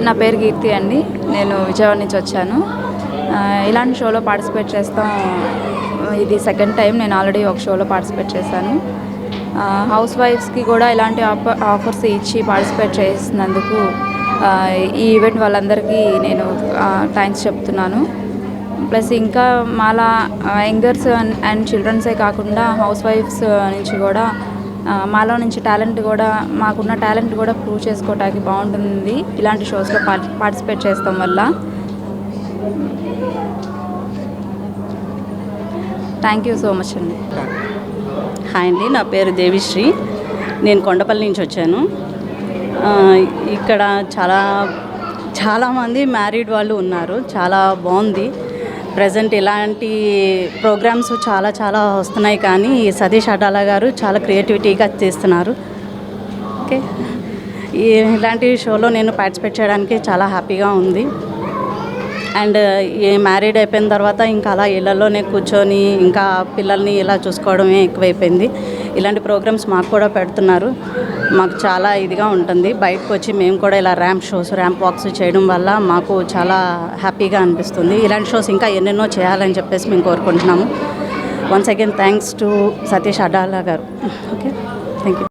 నా పేరు కీర్తి అండి. నేను విజయవాడ నుంచి వచ్చాను. ఇలాంటి షోలో పార్టిసిపేట్ చేస్తాం. ఇది సెకండ్ టైం. నేను ఆల్రెడీ ఒక షోలో పార్టిసిపేట్ చేశాను. హౌస్ వైఫ్స్కి కూడా ఇలాంటి ఆఫర్స్ ఇచ్చి పార్టిసిపేట్ చేసినందుకు ఈ ఈవెంట్ వాళ్ళందరికీ నేను థ్యాంక్స్ చెప్తున్నాను. ప్లస్ ఇంకా మాలా యంగర్స్ అండ్ చిల్డ్రన్సే కాకుండా హౌస్ వైఫ్స్ నుంచి కూడా మాలో నుంచి టాలెంట్ కూడా మాకున్న టాలెంట్ కూడా ప్రూవ్ చేసుకోవడానికి బాగుంటుంది ఇలాంటి షోస్లో పార్టిసిపేట్ చేస్తాం వల్ల. థ్యాంక్ యూ సో మచ్ అండి. హాయ్ అండి, నా పేరు దేవిశ్రీ. నేను కొండపల్లి నుంచి వచ్చాను. ఇక్కడ చాలామంది మ్యారీడ్ వాళ్ళు ఉన్నారు. చాలా బాగుంది. ప్రజెంట్ ఇలాంటి ప్రోగ్రామ్స్ చాలా వస్తున్నాయి, కానీ సతీష్ అడ్డాల గారు చాలా క్రియేటివిటీగా చేస్తున్నారు. ఓకే, ఇలాంటి షోలో నేను పార్టిసిపేట్ చేయడానికి చాలా హ్యాపీగా ఉంది. అండ్ ఈ మ్యారీడ్ అయిపోయిన తర్వాత ఇంకా అలా ఇళ్లలోనే కూర్చొని ఇంకా పిల్లల్ని ఇలా చూసుకోవడమే ఎక్కువైపోయింది. ఇలాంటి ప్రోగ్రామ్స్ మాకు కూడా పెడుతున్నారు. మాకు చాలా ఇదిగా ఉంటుంది. బయటకు వచ్చి మేము కూడా ఇలా ర్యాంప్ వాక్స్ చేయడం వల్ల మాకు చాలా హ్యాపీగా అనిపిస్తుంది. ఇలాంటి షోస్ ఇంకా ఎన్నెన్నో చేయాలని చెప్పేసి మేము కోరుకుంటున్నాము. Once again thanks to Satish Addala garu. Okay, thank you.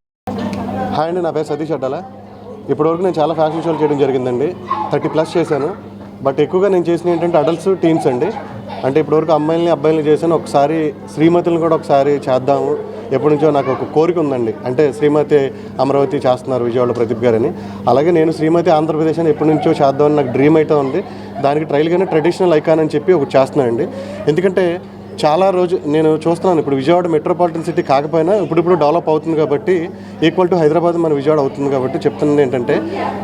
Hi అండి, నా పేరు సతీష్ అడ్డాల. ఇప్పటివరకు నేను చాలా ఫ్యాషన్ షోలు చేయడం జరిగిందండి. 30+ చేశాను. బట్ ఎక్కువగా నేను చేసిన ఏంటంటే అడల్ట్స్, టీన్స్ అండి. అంటే ఇప్పటివరకు అబ్బాయిల్ని చేశాను. ఒకసారి శ్రీమతులను కూడా ఒకసారి చేద్దాము. ఎప్పటి నుంచో నాకు ఒక కోరిక ఉందండి. అంటే శ్రీమతి అమరావతి చేస్తున్నారు విజయవాడ ప్రదీప్ గారని. అలాగే నేను శ్రీమతి ఆంధ్రప్రదేశ్ అని ఎప్పటి నుంచో చేద్దామని నాకు డ్రీమ్ అయితే ఉంది. దానికి ట్రైల్గానే ట్రెడిషనల్ ఐకాన్ అని చెప్పి ఒకటి చేస్తున్నానండి. ఎందుకంటే చాలా రోజు నేను చూస్తున్నాను, ఇప్పుడు విజయవాడ మెట్రోపాలిటన్ సిటీ కాకపోయినా ఇప్పుడు డెవలప్ అవుతుంది కాబట్టి ఈక్వల్ టు హైదరాబాద్ మన విజయవాడ అవుతుంది కాబట్టి చెప్తున్నది ఏంటంటే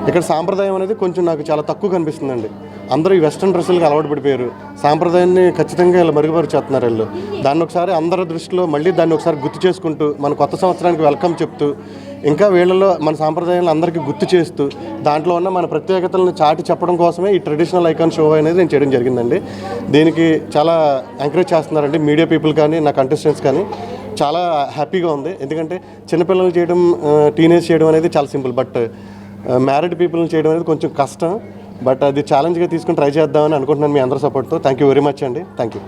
ఇక్కడ సాంప్రదాయం అనేది కొంచెం నాకు చాలా తక్కువ కనిపిస్తుందండి. అందరూ ఈ వెస్ట్రన్ డ్రెస్సులకు అలవాటు పడిపోయారు. సాంప్రదాయాన్ని ఖచ్చితంగా ఇలా మరుగుపరుచేస్తున్నారు వీళ్ళు. దాన్ని ఒకసారి అందరి దృష్టిలో మళ్ళీ దాన్ని ఒకసారి గుర్తు చేసుకుంటూ మన కొత్త సంవత్సరానికి వెల్కమ్ చెప్తూ ఇంకా వీళ్ళలో మన సాంప్రదాయాలను అందరికీ గుర్తు చేస్తూ దాంట్లో ఉన్న మన ప్రత్యేకతలను చాటి చెప్పడం కోసమే ఈ ట్రెడిషనల్ ఐకాన్ షో అనేది నేను చేయడం జరిగిందండి. దీనికి చాలా ఎంకరేజ్ చేస్తున్నారండి మీడియా పీపుల్ కానీ నా కంటెస్టెంట్స్ కానీ. చాలా హ్యాపీగా ఉంది. ఎందుకంటే చిన్నపిల్లలు చేయడం, టీనేజ్ చేయడం అనేది చాలా సింపుల్. బట్ మ్యారీడ్ పీపుల్ని చేయడం అనేది కొంచెం కష్టం. బట్ అది ఛాలెంజ్గా తీసుకుని ట్రై చేద్దామని అనుకుంటున్నాను మీ అందరి సపోర్ట్తో. థ్యాంక్ యూ వెరీ మచ్ అండి. Thank you.